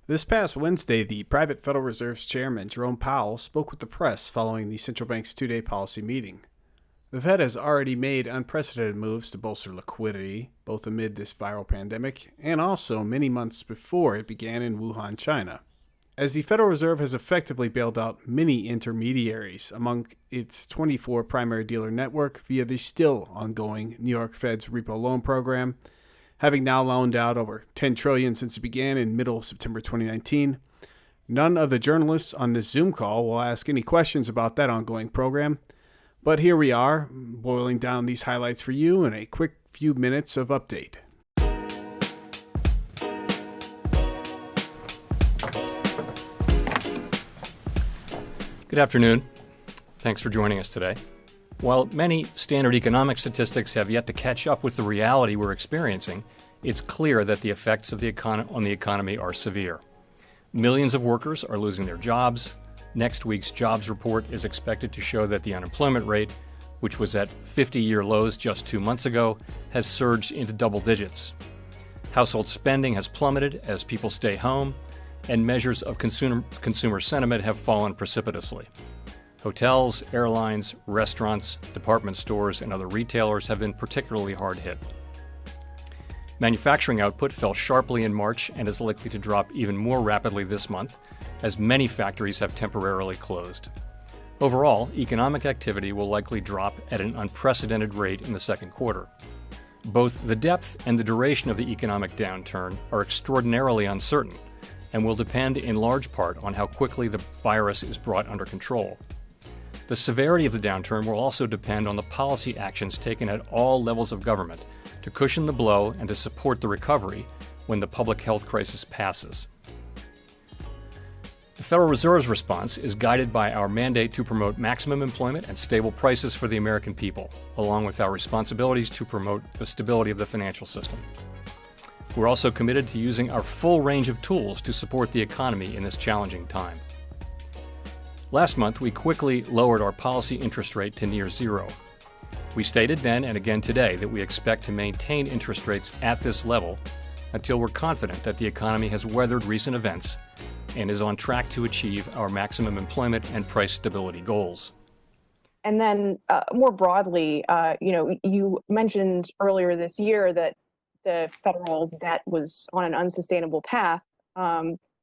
This past Wednesday, the private Federal Reserve's chairman, Jerome Powell, spoke with the press following the central bank's two-day policy meeting. The Fed has already made unprecedented moves to bolster liquidity, both amid this viral pandemic and also many months before it began in Wuhan, China. As the Federal Reserve has effectively bailed out many intermediaries among its 24 primary dealer network via the still ongoing New York Fed's repo loan program, having now loaned out over $10 trillion since it began in middle September 2019. None of the journalists on this Zoom call will ask any questions about that ongoing program, but here we are, boiling down these highlights for you in a quick few minutes of update. Good afternoon. Thanks for joining us today. While many standard economic statistics have yet to catch up with the reality we're experiencing, it's clear that the effects of on the economy are severe. Millions of workers are losing their jobs. Next week's jobs report is expected to show that the unemployment rate, which was at 50-year lows just 2 months ago, has surged into double digits. Household spending has plummeted as people stay home, and measures of consumer sentiment have fallen precipitously. Hotels, airlines, restaurants, department stores, and other retailers have been particularly hard hit. Manufacturing output fell sharply in March and is likely to drop even more rapidly this month, as many factories have temporarily closed. Overall, economic activity will likely drop at an unprecedented rate in the second quarter. Both the depth and the duration of the economic downturn are extraordinarily uncertain and will depend in large part on how quickly the virus is brought under control. The severity of the downturn will also depend on the policy actions taken at all levels of government to cushion the blow and to support the recovery when the public health crisis passes. The Federal Reserve's response is guided by our mandate to promote maximum employment and stable prices for the American people, along with our responsibilities to promote the stability of the financial system. We're also committed to using our full range of tools to support the economy in this challenging time. Last month, we quickly lowered our policy interest rate to near zero. We stated then and again today that we expect to maintain interest rates at this level until we're confident that the economy has weathered recent events and is on track to achieve our maximum employment and price stability goals. And then more broadly, you mentioned earlier this year that the federal debt was on an unsustainable path.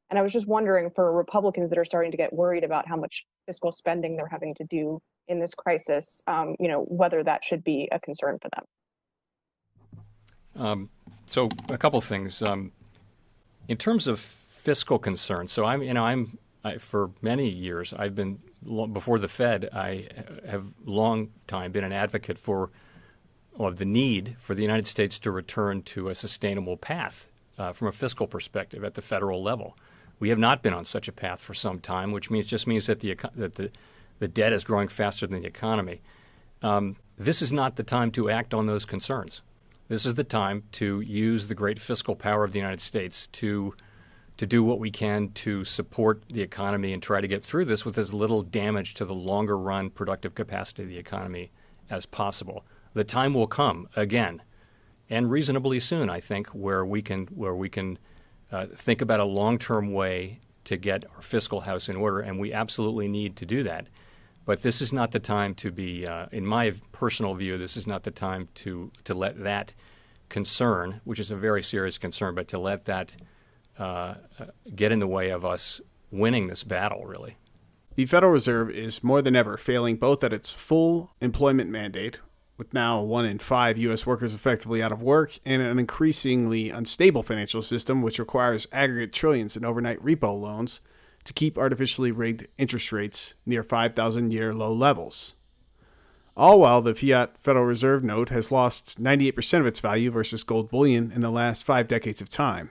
And I was just wondering, for Republicans that are starting to get worried about how much fiscal spending they're having to do in this crisis, whether that should be a concern for them. So a couple of things. In terms of fiscal concerns, so for many years, I've been, before the Fed, I have long time been an advocate of the need for the United States to return to a sustainable path from a fiscal perspective at the federal level. We have not been on such a path for some time, which means that the debt is growing faster than the economy. This is not the time to act on those concerns. This is the time to use the great fiscal power of the United States to do what we can to support the economy and try to get through this with as little damage to the longer run productive capacity of the economy as possible. The time will come again, and reasonably soon, I think, where we can think about a long-term way to get our fiscal house in order, and we absolutely need to do that. But this is not the time to be, in my personal view, this is not the time to let that concern, which is a very serious concern, but to let that get in the way of us winning this battle, really. The Federal Reserve is more than ever failing both at its full employment mandate, with now 1 in 5 U.S. workers effectively out of work, and an increasingly unstable financial system which requires aggregate trillions in overnight repo loans to keep artificially rigged interest rates near 5,000-year low levels. All while the fiat Federal Reserve note has lost 98% of its value versus gold bullion in the last 5 decades of time.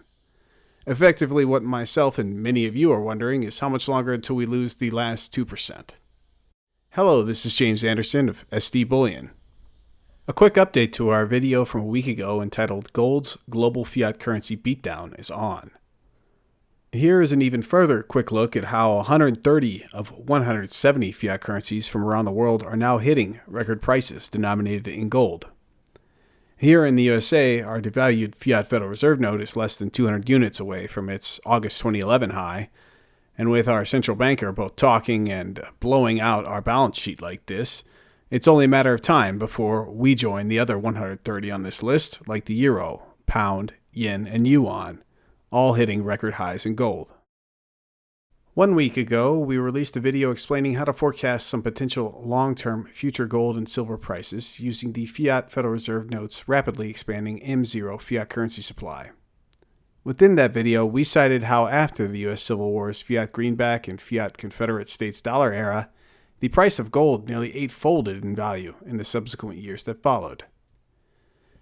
Effectively, what myself and many of you are wondering is how much longer until we lose the last 2%. Hello, this is James Anderson of SD Bullion. A quick update to our video from a week ago entitled Gold's Global Fiat Currency Beatdown is on. Here is an even further quick look at how 130 of 170 fiat currencies from around the world are now hitting record prices denominated in gold. Here in the USA, our devalued fiat Federal Reserve note is less than 200 units away from its August 2011 high, and with our central banker both talking and blowing out our balance sheet like this, it's only a matter of time before we join the other 130 on this list, like the euro, pound, yen, and yuan, all hitting record highs in gold. 1 week ago, we released a video explaining how to forecast some potential long-term future gold and silver prices using the fiat Federal Reserve note's rapidly expanding M0 fiat currency supply. Within that video, we cited how after the U.S. Civil War's fiat greenback and fiat Confederate States dollar era, the price of gold nearly eightfolded in value in the subsequent years that followed.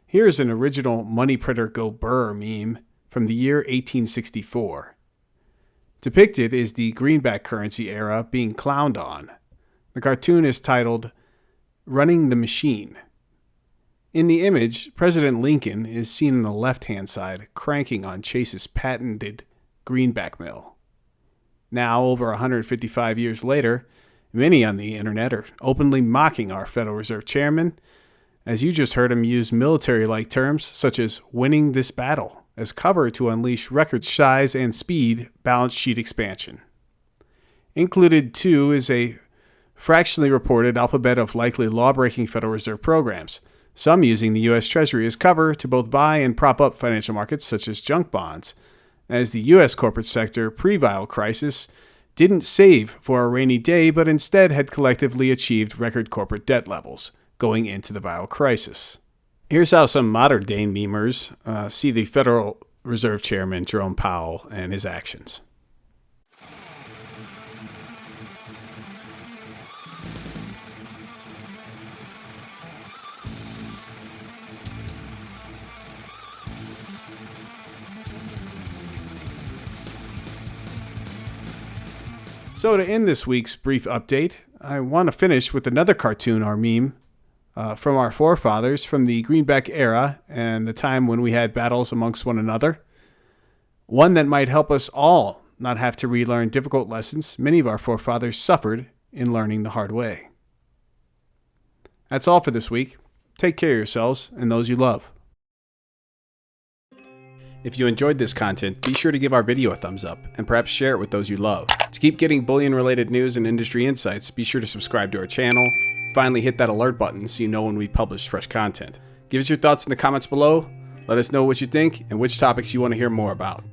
Here's an original money printer go BRRR meme from the year 1864. Depicted is the greenback currency era being clowned on. The cartoon is titled, "Running the Machine." In the image, President Lincoln is seen on the left-hand side cranking on Chase's patented greenback mill. Now, over 155 years later, many on the internet are openly mocking our Federal Reserve Chairman, as you just heard him use military-like terms such as winning this battle as cover to unleash record size and speed balance sheet expansion. Included, too, is a fractionally reported alphabet of likely law-breaking Federal Reserve programs, some using the U.S. Treasury as cover to both buy and prop up financial markets such as junk bonds, as the U.S. corporate sector pre-vial crisis didn't save for a rainy day but instead had collectively achieved record corporate debt levels going into the vial crisis. Here's how some modern-day memers see the Federal Reserve Chairman Jerome Powell and his actions. So to end this week's brief update, I want to finish with another cartoon or meme from our forefathers from the greenback era and the time when we had battles amongst one another. One that might help us all not have to relearn difficult lessons many of our forefathers suffered in learning the hard way. That's all for this week. Take care of yourselves and those you love. If you enjoyed this content, be sure to give our video a thumbs up and perhaps share it with those you love. To keep getting bullion-related news and industry insights, be sure to subscribe to our channel. Finally, hit that alert button so you know when we publish fresh content. Give us your thoughts in the comments below. Let us know what you think and which topics you want to hear more about.